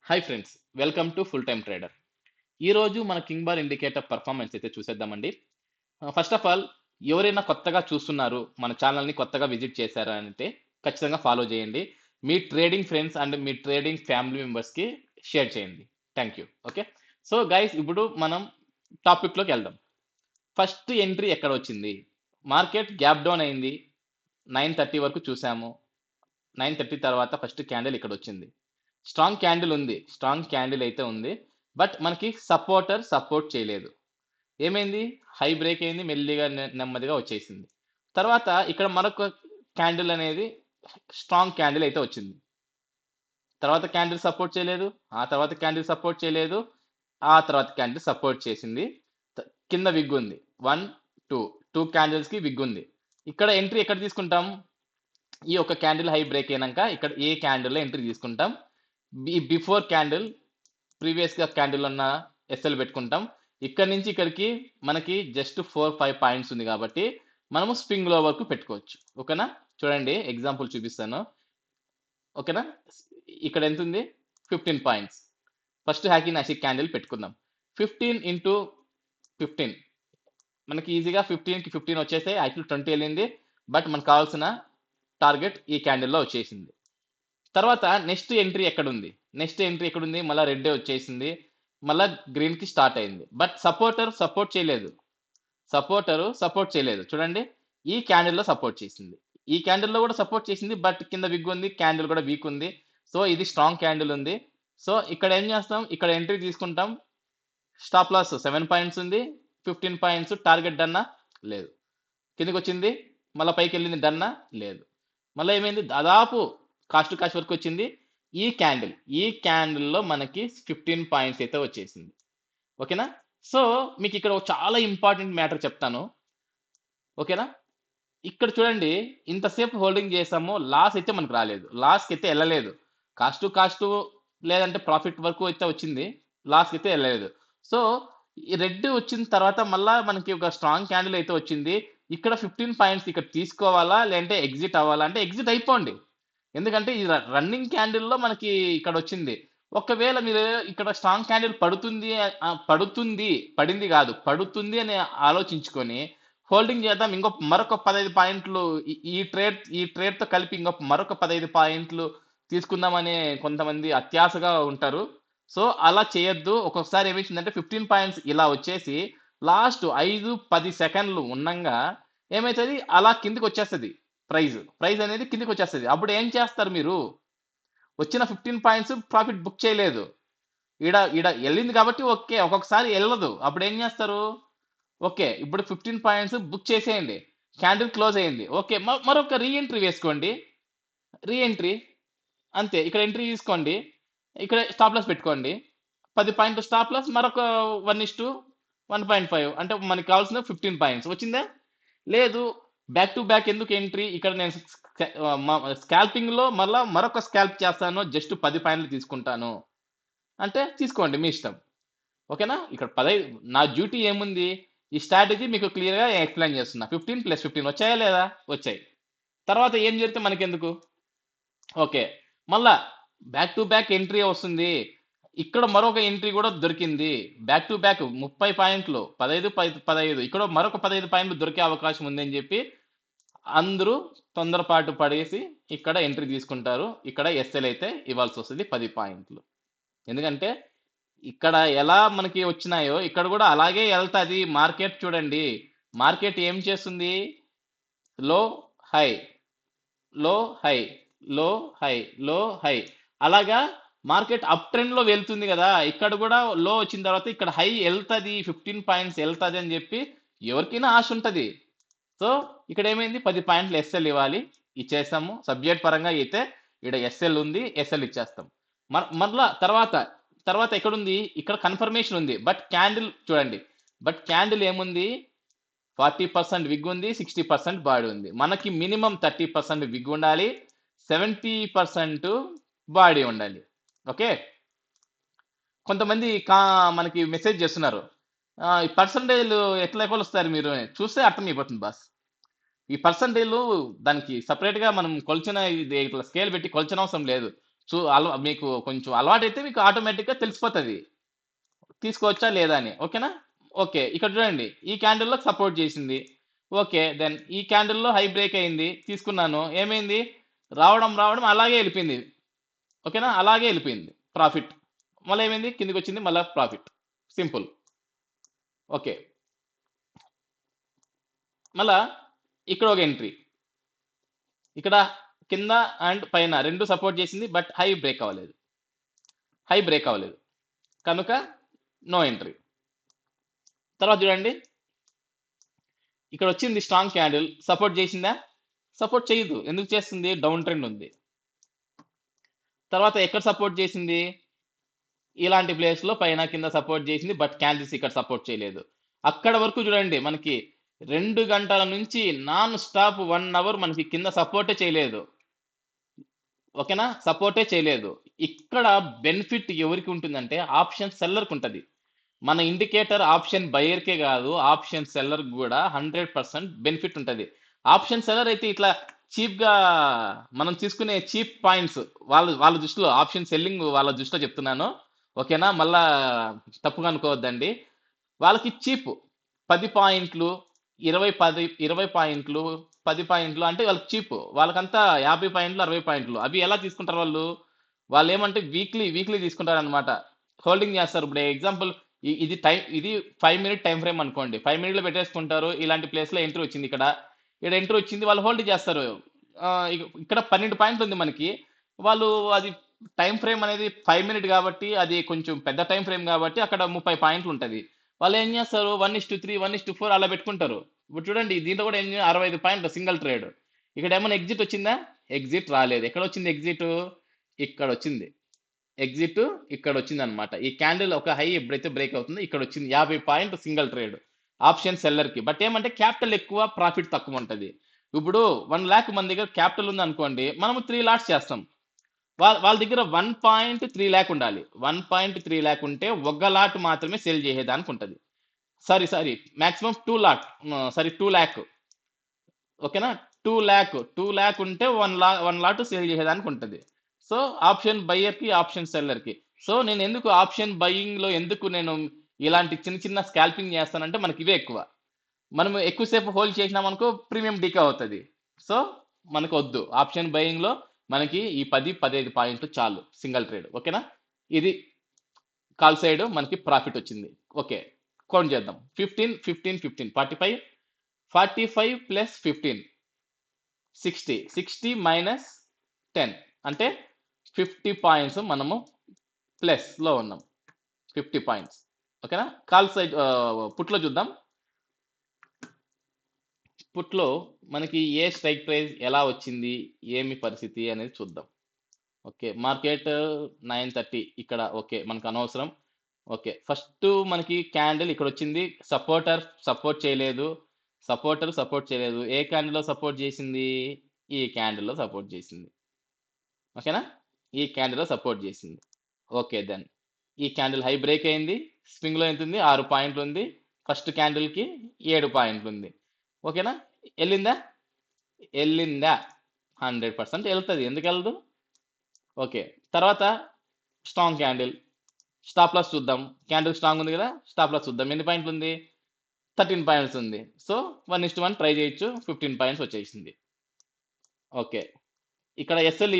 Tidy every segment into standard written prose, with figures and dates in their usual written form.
Hi friends, welcome to full time trader. ఈ రోజు మన కింగ్ బార్ ఇండికేటర్ పర్ఫార్మెన్స్ అయితే చూసేద్దామండి. ఫస్ట్ ఆఫ్ ఆల్, ఎవరైనా కొత్తగా చూస్తున్నారు, మన ఛానల్ని కొత్తగా విజిట్ చేశారా అంటే ఖచ్చితంగా ఫాలో చేయండి. మీ ట్రేడింగ్ ఫ్రెండ్స్ అండ్ మీ ట్రేడింగ్ ఫ్యామిలీ మెంబర్స్కి షేర్ చేయండి. Thank you. Okay, so guys, ఇప్పుడు మనం టాపిక్లోకి వెళ్దాం. ఫస్ట్ ఎంట్రీ ఎక్కడ వచ్చింది? మార్కెట్ గ్యాప్ డౌన్ అయింది, 9:30 వరకు చూసాము. 9:30 తర్వాత ఫస్ట్ క్యాండిల్ ఇక్కడ వచ్చింది. స్ట్రాంగ్ క్యాండిల్ ఉంది, స్ట్రాంగ్ క్యాండిల్ అయితే ఉంది. బట్ మనకి సపోర్ట్ చేయలేదు. ఏమైంది? హై బ్రేక్ అయింది, మెల్లిగా నెమ్మదిగా వచ్చేసింది. తర్వాత ఇక్కడ మరొక క్యాండిల్ అనేది స్ట్రాంగ్ క్యాండిల్ అయితే వచ్చింది. తర్వాత క్యాండిల్ సపోర్ట్ చేయలేదు, ఆ తర్వాత క్యాండిల్ సపోర్ట్ చేయలేదు, ఆ తర్వాత క్యాండిల్ సపోర్ట్ చేసింది. కింద విగ్ ఉంది, 1 2 క్యాండిల్స్ కి విగ్ ఉంది. ఇక్కడ ఎంట్రీ ఎక్కడ తీసుకుంటాం? ఈ ఒక క్యాండిల్ హై బ్రేక్ అయినాక ఇక్కడ ఏ క్యాండిల్లో ఎంట్రీ తీసుకుంటాం? బిఫోర్ క్యాండిల్, ప్రీవియస్ గా క్యాండిల్ ఉన్న ఎస్ఎల్ పెట్టుకుంటాం. ఇక్కడ నుంచి ఇక్కడికి మనకి జస్ట్ 4-5 పాయింట్స్ ఉంది కాబట్టి మనము స్ప్రింగ్ లో వరకు పెట్టుకోవచ్చు. ఓకేనా? చూడండి, ఎగ్జాంపుల్ చూపిస్తాను. ఓకేనా? ఇక్కడ ఎంత ఉంది? 15 పాయింట్స్. ఫస్ట్ హ్యాకింగ్ నాసిక్ క్యాండిల్ పెట్టుకుందాం. 15 ఇంటూ 15 మనకి ఈజీగా 15కి 15 వచ్చేస్తే యాక్చువల్ 20 వెళ్ళింది. బట్ మనకు కావాల్సిన టార్గెట్ ఈ క్యాండిల్లో వచ్చేసింది. తర్వాత నెక్స్ట్ ఎంట్రీ ఎక్కడుంది? మళ్ళీ రెడ్ వచ్చేసింది, మళ్ళీ గ్రీన్ కి స్టార్ట్ అయింది. బట్ సపోర్ట్ చేయలేదు. చూడండి, ఈ క్యాండిల్లో సపోర్ట్ చేసింది, ఈ క్యాండిల్లో కూడా సపోర్ట్ చేసింది. బట్ కింద విగ్ ఉంది, క్యాండిల్ కూడా వీక్ ఉంది. సో ఇది స్ట్రాంగ్ క్యాండిల్ ఉంది. సో ఇక్కడ ఏం చేస్తాం? ఇక్కడ ఎంట్రీ తీసుకుంటాం. స్టాప్ లాస్ 7 పాయింట్స్ ఉంది, 15 పాయింట్స్. టార్గెట్ డన్నా? లేదు. కిందకి వచ్చింది, మళ్ళీ పైకి వెళ్ళింది, డన్నా? లేదు. మళ్ళీ ఏమైంది? దాదాపు కాస్ట్ వరకు వచ్చింది. ఈ క్యాండిల్లో మనకి 15 పాయింట్స్ అయితే వచ్చేసింది. ఓకేనా? సో మీకు ఇక్కడ చాలా ఇంపార్టెంట్ మ్యాటర్ చెప్తాను. ఓకేనా? ఇక్కడ చూడండి, ఇంతసేపు హోల్డింగ్ చేసాము, లాస్ అయితే మనకు రాలేదు, లాస్కి అయితే వెళ్ళలేదు. కాస్ట్ లేదంటే ప్రాఫిట్ వరకు అయితే వచ్చింది, లాస్కి అయితే వెళ్ళలేదు. సో ఈ రెడ్ వచ్చిన తర్వాత మళ్ళా మనకి ఒక స్ట్రాంగ్ క్యాండిల్ అయితే వచ్చింది. ఇక్కడ 15 పాయింట్స్ ఇక్కడ తీసుకోవాలా లేదంటే ఎగ్జిట్ అవ్వాలా అంటే ఎగ్జిట్ అయిపోండి. ఎందుకంటే ఈ రన్నింగ్ క్యాండిల్లో మనకి ఇక్కడ వచ్చింది. ఒకవేళ మీరు ఇక్కడ స్ట్రాంగ్ క్యాండిల్ పడుతుంది అని ఆలోచించుకొని హోల్డింగ్ చేద్దాం, మరొక 15 పాయింట్లు ఈ ట్రేడ్ తో కలిపి మరొక 15 పాయింట్లు తీసుకుందామనే కొంతమంది అత్యాశగా ఉంటారు. సో అలా చేయొద్దు. ఒక్కొక్కసారి ఏమైందంటే 15 పాయింట్స్ ఇలా వచ్చేసి లాస్ట్ 5-10 సెకండ్లు ఉన్నంగా ఏమవుతుంది? అలా కిందికి వచ్చేస్తుంది, ప్రైస్ అనేది కిందికి వచ్చేస్తుంది. అప్పుడు ఏం చేస్తారు మీరు? వచ్చిన 15 పాయింట్స్ ప్రాఫిట్ బుక్ చేయలేదు, ఈడ వెళ్ళింది కాబట్టి ఓకే. ఒక్కొక్కసారి వెళ్ళదు, అప్పుడు ఏం చేస్తారు? ఓకే, ఇప్పుడు 15 పాయింట్స్ బుక్ చేసేయండి, క్యాండిల్ క్లోజ్ అయింది, ఓకే, మరొక రీఎంట్రీ వేసుకోండి. అంతే. ఇక్కడ ఎంట్రీ తీసుకోండి, ఇక్కడ స్టాప్ లాస్ పెట్టుకోండి. 10 పాయింట్ స్టాప్ లాస్, మరొక 1:1.5 అంటే మనకి కావాల్సిన 15 పాయింట్స్ వచ్చిందా? లేదు. బ్యాక్ టు బ్యాక్ ఎందుకు ఎంట్రీ? ఇక్కడ నేను స్కాల్పింగ్ లో మరొక స్కాల్ప్ చేస్తాను, జస్ట్ 10 పాయింట్లు తీసుకుంటాను అంటే తీసుకోండి, మీ ఇష్టం. ఓకేనా? ఇక్కడ 15 నా డ్యూటీ ఏముంది? ఈ స్ట్రాటజీ మీకు క్లియర్ గా ఎక్స్ప్లెయిన్ చేస్తున్నా. 15+15 వచ్చాయా లేదా? వచ్చాయి. తర్వాత ఏం జరిగితే మనకెందుకు? ఓకే, మళ్ళా బ్యాక్ టు బ్యాక్ ఎంట్రీ వస్తుంది. ఇక్కడ మరొక ఎంట్రీ కూడా దొరికింది, బ్యాక్ టు బ్యాక్ 30 పాయింట్లు, 15 ఇక్కడ మరొక 15 పాయింట్లు దొరికే అవకాశం ఉందని చెప్పి అందరూ తొందరపాటు పడేసి ఇక్కడ ఎంట్రీ తీసుకుంటారు. ఇక్కడ ఎస్ఎల్ అయితే ఇవ్వాల్సి వస్తుంది 10 పాయింట్లు. ఎందుకంటే ఇక్కడ ఎలా మనకి వచ్చినాయో ఇక్కడ కూడా అలాగే వెళ్తాది మార్కెట్. చూడండి, మార్కెట్ ఏం చేస్తుంది? లో హై, లో హై, లో హై, లో హై, అలాగా మార్కెట్ అప్ ట్రెండ్ లో వెళ్తుంది కదా. ఇక్కడ కూడా లో వచ్చిన తర్వాత ఇక్కడ హై వెళ్తుంది, 15 పాయింట్స్ వెళ్తుంది అని చెప్పి ఎవరికైనా ఆశ ఉంటుంది. సో ఇక్కడ ఏమైంది? 10 పాయింట్లు ఎస్ఎల్ ఇవ్వాలి, ఇచ్చేస్తాము. సబ్జెక్ట్ పరంగా అయితే ఇక్కడ ఎస్ఎల్ ఉంది, ఎస్ఎల్ ఇచ్చేస్తాం. మరలా తర్వాత ఎక్కడుంది? ఇక్కడ కన్ఫర్మేషన్ ఉంది. బట్ క్యాండిల్ చూడండి, ఏముంది? 40% విగ్ ఉంది, 60% బాడీ ఉంది. మనకి మినిమం 30% విగ్ ఉండాలి, 70% బాడీ ఉండాలి. ఓకే, కొంతమంది మనకి మెసేజ్ చేస్తున్నారు, పర్సంటేజ్ ఎట్లా కొలుస్తారు మీరు చూస్తే అర్థమైపోతుంది బాస్. ఈ పర్సంటేజ్లు దానికి సపరేట్ గా మనం కొలిచిన ఇది ఇట్లా స్కేల్ పెట్టి కొలిచిన అవసరం లేదు. మీకు కొంచెం అలవాటైతే మీకు ఆటోమేటిక్ గా తెలిసిపోతుంది తీసుకోవచ్చా లేదా అని. ఓకేనా? ఓకే. ఇక్కడ చూడండి ఈ క్యాండిల్‌లో సపోర్ట్ చేసింది. ఓకే. దెన్ ఈ క్యాండిల్‌లో హై బ్రేక్ అయింది. తీసుకున్నాను. ఏమైంది? రావడం అలాగే ఎళ్ళిపోయింది. ఓకేనా? అలాగే ఎళ్ళిపోయింది. ప్రాఫిట్. మళ్ళా ఏమైంది? కిందకొచ్చింది మళ్ళా ప్రాఫిట్. సింపుల్. ఓకే. మళ్ళా ఇక్కడ ఒక ఎంట్రీ. ఇక్కడ కింద అండ్ పైన 2 సపోర్ట్ చేసింది. బట్ హై బ్రేక్ అవ్వలేదు. కనుక నో ఎంట్రీ. తర్వాత చూడండి ఇక్కడ వచ్చింది స్ట్రాంగ్ క్యాండిల్. సపోర్ట్ చేసిందా? సపోర్ట్ చేయదు. ఎందుకు చేస్తుంది? డౌన్ ట్రెండ్ ఉంది. తర్వాత ఎక్కడ సపోర్ట్ చేసింది? ఇలాంటి ప్లేస్ లో పైన కింద సపోర్ట్ చేసింది. బట్ క్యాండిల్స్ ఇక్కడ సపోర్ట్ చేయలేదు. అక్కడ వరకు చూడండి మనకి 2 గంటల నుంచి నాన్ స్టాప్ 1 అవర్ మనకి కింద సపోర్టే చేయలేదు. ఓకేనా? సపోర్టే చేయలేదు. ఇక్కడ బెనిఫిట్ ఎవరికి ఉంటుందంటే ఆప్షన్ సెల్లర్కి ఉంటుంది. మన ఇండికేటర్ ఆప్షన్ బయర్కే కాదు, ఆప్షన్ సెల్లర్ కూడా 100% బెనిఫిట్ ఉంటుంది. ఆప్షన్ సెల్లర్ అయితే ఇట్లా చీప్ గా మనం తీసుకునే చీప్ పాయింట్స్ వాళ్ళ దృష్టిలో ఆప్షన్ సెల్లింగ్ వాళ్ళ దృష్టిలో చెప్తున్నాను. ఓకేనా? మళ్ళా తప్పుగా అనుకోవద్దండి. వాళ్ళకి చీప్ 10 పాయింట్లు 20 పాయింట్లు 10 పాయింట్లు అంటే వాళ్ళకి చీప్. వాళ్ళకంతా 50 పాయింట్లు 60 పాయింట్లు. అవి ఎలా తీసుకుంటారు వాళ్ళు? వాళ్ళు ఏమంటే వీక్లీ తీసుకుంటారు అనమాట. హోల్డింగ్ చేస్తారు. ఇప్పుడు ఎగ్జాంపుల్ ఇది 5 మినిట్ టైం ఫ్రేమ్ అనుకోండి. 5 మినిట్లో పెట్టేసుకుంటారు. ఇలాంటి ప్లేస్ లో ఎంట్రీ వచ్చింది. ఇక్కడ ఎంట్రీ వచ్చింది. వాళ్ళు హోల్డ్ చేస్తారు. ఇక్కడ 12 పాయింట్లు ఉంది మనకి. వాళ్ళు అది టైం ఫ్రేమ్ అనేది 5 మినిట్ కాబట్టి అది కొంచెం పెద్ద టైం ఫ్రేమ్ కాబట్టి అక్కడ 30 పాయింట్లు ఉంటది. వాళ్ళు ఏం చేస్తారు? 1:3 1:4 అలా పెట్టుకుంటారు. ఇప్పుడు చూడండి దీంట్లో కూడా 65 పాయింట్లు సింగిల్ ట్రేడ్. ఇక్కడ ఏమైనా ఎగ్జిట్ వచ్చిందా? ఎగ్జిట్ రాలేదు. ఎక్కడ వచ్చింది ఎగ్జిట్? ఇక్కడ వచ్చింది. ఎగ్జిట్ ఇక్కడ వచ్చింది అనమాట. ఈ క్యాండిల్ ఒక హై ఎప్పుడైతే బ్రేక్ అవుతుందో ఇక్కడ వచ్చింది 50 point single trade option seller కి. బట్ ఏమంటే క్యాపిటల్ ఎక్కువ, ప్రాఫిట్ తక్కువ ఉంటది. ఇప్పుడు 1 లాక్ మన దగ్గర క్యాపిటల్ ఉంది అనుకోండి, మనము 3 లాట్స్ చేస్తాం. వాళ్ళ దగ్గర 1.3 లాక్ ఉండాలి. 1.3 లాక్ ఉంటే ఒక లాట్ మాత్రమే సేల్ చేసేదానికి ఉంటది. Sorry maximum 2 lakh. ఓకేనా? 2 లాక్ ఉంటే 1 లాట్ సేల్ చేసేదానికి ఉంటది. సో ఆప్షన్ బయ్యర్ కి, ఆప్షన్ సెల్లర్ కి. సో నేను ఎందుకు ఆప్షన్ బయింగ్ లో ఎందుకు నేను ఇలాంటి చిన్న స్కాల్పింగ్ చేస్తానంటే మనకి ఇవే ఎక్కువ. మనం ఎక్కువసేపు హోల్డ్ చేసినాం అనుకో ప్రీమియం డీకే అవుతుంది. సో మనకు వద్దు. ఆప్షన్ బయింగ్ లో మనకి ఈ 10-15 పాయింట్లు చాలు సింగిల్ ట్రేడ్. ఓకేనా? ఇది కాల్ సైడ్ మనకి ప్రాఫిట్ వచ్చింది. ఓకే, కౌంట్ చేద్దాం. 15 15 15 45 ప్లస్ 15 60 మైనస్ 10 అంటే 50 పాయింట్స్ మనము ప్లస్ లో ఉన్నాం. 50 పాయింట్స్. ఓకేనా? కాల్ సైడ్ పుట్లో చూద్దాం. పుట్లో మనకి ఏ స్ట్రైక్ ప్రైస్ ఎలా వచ్చింది, ఏమి పరిస్థితి అనేది చూద్దాం. ఓకే, మార్కెట్ 930 ఇక్కడ. ఓకే, మనకు అనవసరం. ఓకే, ఫస్ట్ మనకి క్యాండిల్ ఇక్కడ వచ్చింది. సపోర్ట్ చేయలేదు. ఏ క్యాండిల్లో సపోర్ట్ చేసింది? ఈ క్యాండిల్లో సపోర్ట్ చేసింది. ఓకేనా? ఈ క్యాండిల్లో సపోర్ట్ చేసింది. ఓకే, దెన్ ఈ క్యాండిల్ హై బ్రేక్ అయింది. స్వింగ్ లో ఎంత ఉంది? 6 పాయింట్లు ఉంది. ఫస్ట్ క్యాండిల్ కి 7 పాయింట్లు ఉంది. ఓకేనా? వెళ్ళిందా? 100% వెళ్తుంది. ఎందుకు వెళ్ళదు? ఓకే, తర్వాత స్ట్రాంగ్ క్యాండిల్. స్టాప్ లాస్ చూద్దాం. క్యాండిల్ స్ట్రాంగ్ ఉంది కదా, స్టాప్ లాస్ చూద్దాం. ఎన్ని పాయింట్లు ఉంది? 13 పాయింట్స్ ఉంది. సో 1:1 ట్రై చేయొచ్చు. 15 పాయింట్స్ వచ్చేసింది. ఓకే, ఇక్కడ ఎస్ఎల్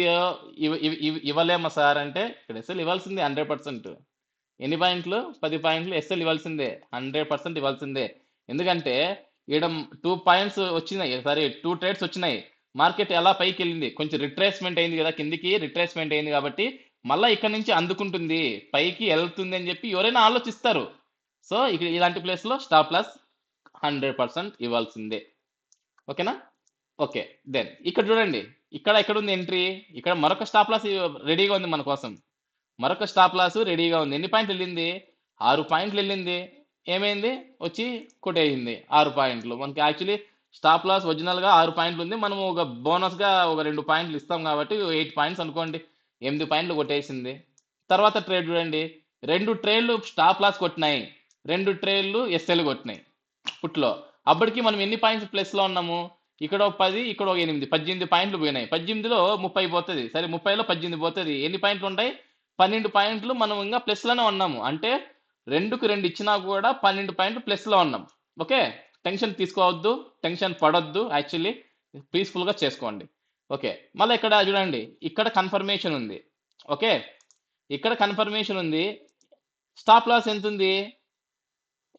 ఇవ్వలేమా సార్ అంటే ఇక్కడ ఎస్ఎల్ ఇవ్వాల్సిందే 100%. ఎన్ని పాయింట్లు? 10 పాయింట్లు ఎస్ఎల్ ఇవ్వాల్సిందే. 100% ఇవ్వాల్సిందే. ఎందుకంటే ఈడ 2 పాయింట్స్ వచ్చినాయి. సారీ, 2 ట్రేడ్స్ వచ్చినాయి. మార్కెట్ ఎలా పైకి వెళ్ళింది? కొంచెం రిట్రేస్మెంట్ అయింది కదా, కిందికి రిట్రేస్మెంట్ అయింది కాబట్టి మళ్ళీ ఇక్కడ నుంచి అందుకుంటుంది, పైకి వెళ్తుంది అని చెప్పి ఎవరైనా ఆలోచిస్తారు. సో ఇక్కడ ఇలాంటి ప్లేస్ లో స్టాప్ లాస్ 100% ఇవ్వాల్సిందే. ఓకేనా? ఓకే, దెన్ ఇక్కడ చూడండి. ఎక్కడ ఉంది ఎంట్రీ? ఇక్కడ మరొక స్టాప్ లాస్ రెడీగా ఉంది మన కోసం. మరొక స్టాప్ లాస్ రెడీగా ఉంది. ఎన్ని పాయింట్లు వెళ్ళింది? 6 పాయింట్లు వెళ్ళింది. ఏమైంది? వచ్చి కొట్టేసింది 6 పాయింట్లు. మనకి యాక్చువల్లీ స్టాప్ లాస్ ఒరిజినల్ గా 6 పాయింట్లు ఉంది. మనం ఒక బోనస్ గా ఒక 2 పాయింట్లు ఇస్తాం కాబట్టి 8 పాయింట్స్ అనుకోండి. 8 పాయింట్లు కొట్టేసింది. తర్వాత ట్రేడ్ చూడండి. 2 ట్రేడ్లు స్టాప్ లాస్ కొట్టినాయి, 2 ట్రేడ్లు ఎస్ఎల్ కొట్టినాయి పుట్లో. అప్పటికి మనం ఎన్ని పాయింట్స్ ప్లస్ లో ఉన్నాము? ఇక్కడ ఒక 10, ఇక్కడ ఒక 8, 18 పాయింట్లు పోయినాయి. 18లో 30 పోతుంది. సరే 30లో 18 పోతుంది. ఎన్ని పాయింట్లు ఉంటాయి? 12 పాయింట్లు మనం ఇంకా ప్లస్లోనే ఉన్నాము. అంటే 2కు 2 ఇచ్చినా కూడా 12 పాయింట్లు ప్లస్లో ఉన్నాం. ఓకే, టెన్షన్ తీసుకోవద్దు, టెన్షన్ పడొద్దు. యాక్చువల్లీ పీస్ఫుల్గా చేసుకోండి. ఓకే, మళ్ళీ ఇక్కడ చూడండి, ఇక్కడ కన్ఫర్మేషన్ ఉంది. ఓకే, ఇక్కడ కన్ఫర్మేషన్ ఉంది. స్టాప్ లాస్ ఎంత ఉంది?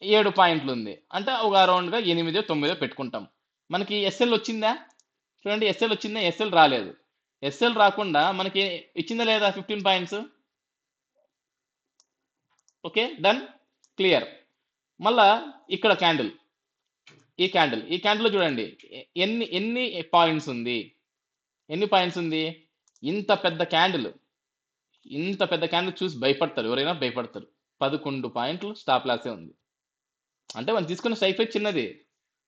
7 పాయింట్లు ఉంది. అంటే ఒక అరౌండ్గా 8, 9 పెట్టుకుంటాం. మనకి ఎస్ఎల్ వచ్చిందా? చూడండి, ఎస్ఎల్ వచ్చిందా? ఎస్ఎల్ రాలేదు. ఎస్ఎల్ రాకుండా మనకి ఇచ్చిందా లేదా 15 పాయింట్స్? Okay, done, clear. మళ్ళా ఇక్కడ క్యాండిల్, ఈ క్యాండిల్ చూడండి ఎన్ని ఎన్ని పాయింట్స్ ఉంది. ఎన్ని పాయింట్స్ ఉంది? ఇంత పెద్ద క్యాండిల్ చూసి భయపడతారు, ఎవరైనా భయపడతారు. 11 పాయింట్లు స్టాప్ లాసే ఉంది. అంటే మనం తీసుకున్న స్ట్రైక్ ప్రైస్ చిన్నది,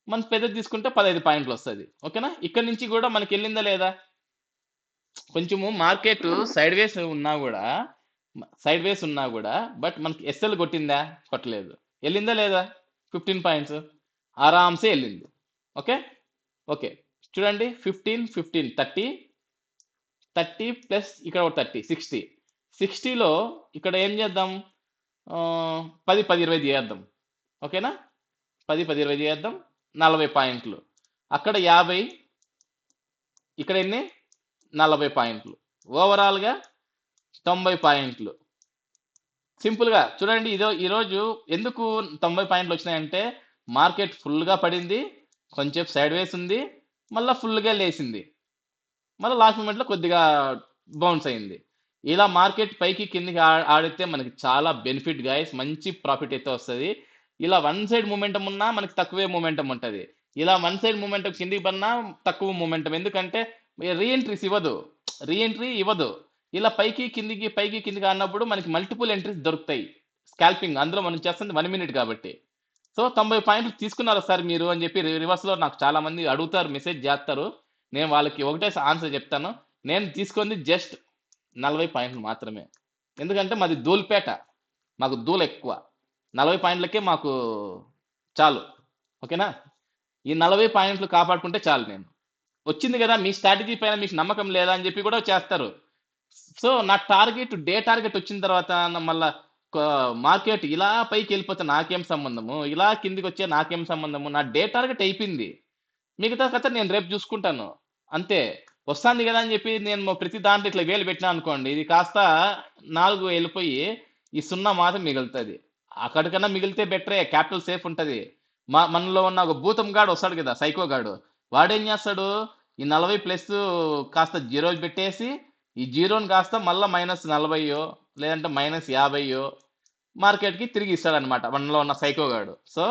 మనం పెద్దది తీసుకుంటే 15 పాయింట్లు వస్తుంది. ఓకేనా? ఇక్కడ నుంచి కూడా మనకి వెళ్ళిందా లేదా? కొంచెము మార్కెట్ సైడ్ వేస్ ఉన్నా కూడా బట్ మనకి ఎస్ఎల్ కొట్టిందా? కొట్టలేదు. వెళ్ళిందా లేదా? 15 పాయింట్స్ ఆరామ్సే వెళ్ళింది. ఓకే ఓకే, చూడండి 15, 15, 30 ప్లస్ ఇక్కడ ఒక 30, 60. 60లో ఇక్కడ ఏం చేద్దాం? 10, 10, 20 చేద్దాం. ఓకేనా? 10, 10, 20 చేద్దాం. 40 పాయింట్లు. అక్కడ 50, ఇక్కడ ఎన్ని? 40 పాయింట్లు. ఓవరాల్గా 90 పాయింట్లు. సింపుల్గా చూడండి, ఈరోజు ఎందుకు 90 పాయింట్లు వచ్చినాయంటే మార్కెట్ ఫుల్గా పడింది, కొంచెం సైడ్ వేస్ ఉంది, మళ్ళీ ఫుల్గా లేచింది, మళ్ళీ లాస్ట్ మూమెంట్లో కొద్దిగా బౌన్స్ అయింది. ఇలా మార్కెట్ పైకి కిందికి ఆడితే మనకి చాలా బెనిఫిట్ గాయస్, మంచి ప్రాఫిట్ అయితే వస్తుంది. ఇలా వన్ సైడ్ మూమెంటం ఉన్నా మనకి తక్కువే మూమెంటం ఉంటుంది. ఇలా వన్ సైడ్ మూమెంటం కిందికి పడినా తక్కువ మూమెంటం, ఎందుకంటే రీఎంట్రీ ఇవ్వదు. ఇలా పైకి కిందికి అన్నప్పుడు మనకి మల్టిపుల్ ఎంట్రీస్ దొరుకుతాయి. స్కాల్పింగ్ అందులో మనం చేస్తుంది 1 మినిట్ కాబట్టి. సో 90 పాయింట్లు తీసుకున్నారా సార్ మీరు అని చెప్పి రివర్స్లో నాకు చాలా మంది అడుగుతారు, మెసేజ్ చేస్తారు. నేను వాళ్ళకి ఒకటే ఆన్సర్ చెప్తాను, నేను తీసుకుంది జస్ట్ 40 పాయింట్లు మాత్రమే. ఎందుకంటే మాది ధూల్పేట, మాకు ధూళ్ ఎక్కువ. 40 పాయింట్లకే మాకు చాలు. ఓకేనా? ఈ 40 పాయింట్లు కాపాడుకుంటే చాలు. నేను వచ్చింది కదా, మీ స్ట్రాటజీ పైన మీకు నమ్మకం లేదా అని చెప్పి కూడా చేస్తారు. సో నా డే టార్గెట్ వచ్చిన తర్వాత మళ్ళా మార్కెట్ ఇలా పైకి వెళ్ళిపోతే నాకేం సంబంధము, ఇలా కిందికి వచ్చే నాకేం సంబంధము, నా డే టార్గెట్ అయిపోయింది. మిగతా కథ నేను రేపు చూసుకుంటాను అంతే. వస్తుంది కదా అని చెప్పి నేను ప్రతి దాంట్లో ఇట్లా వేలు పెట్టినా అనుకోండి, ఇది కాస్త 4 వెళ్ళిపోయి ఈ 0 మాత్రం మిగులుతుంది. అక్కడికన్నా మిగిలితే బెటరే, క్యాపిటల్ సేఫ్ ఉంటుంది. మనలో ఉన్న ఒక భూతం గాడు వస్తాడు కదా, సైకో గాడు, వాడేం చేస్తాడు? ఈ 40 ప్లస్ కాస్త జీరో పెట్టేసి ఈ జీరోని కాస్త మళ్ళీ -40 లేదంటే -50 మార్కెట్కి తిరిగి ఇస్తాడనమాట మనలో ఉన్న సైకో గాడు. సో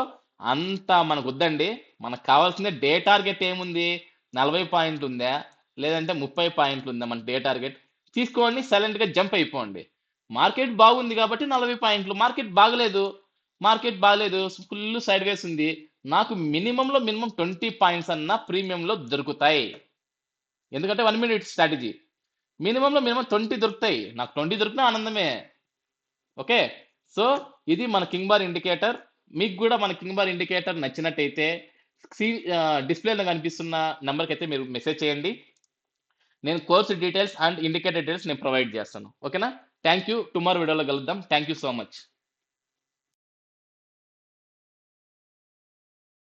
అంతా మనకు వద్దండి. మనకు కావాల్సిందే డే టార్గెట్ ఏముంది? 40 పాయింట్లు ఉందా లేదంటే 30 పాయింట్లు ఉందా? మన డే టార్గెట్ తీసుకోండి, సైలెంట్గా జంప్ అయిపోండి. మార్కెట్ బాగుంది కాబట్టి 40 పాయింట్లు. మార్కెట్ బాగలేదు, ఫుల్ సైడ్ వేస్ ఉంది, నాకు మినిమం 20 పాయింట్స్ అన్న ప్రీమియంలో దొరుకుతాయి. ఎందుకంటే 1 మినిట్ స్ట్రాటజీ, మినిమం 20 దొరుకుతాయి. నాకు 20 దొరికినా ఆనందమే. ఓకే, సో ఇది మన కింగ్ బార్ ఇండికేటర్. మీకు కూడా మన కింగ్ బార్ ఇండికేటర్ నచ్చినట్టయితే డిస్ప్లేలో కనిపిస్తున్న నెంబర్కి అయితే మీరు మెసేజ్ చేయండి. నేను course details and indicator details నేను ప్రొవైడ్ చేస్తాను. ఓకేనా? Thank you. టుమారో వీడియోలో కలుద్దాం. Thank you so much.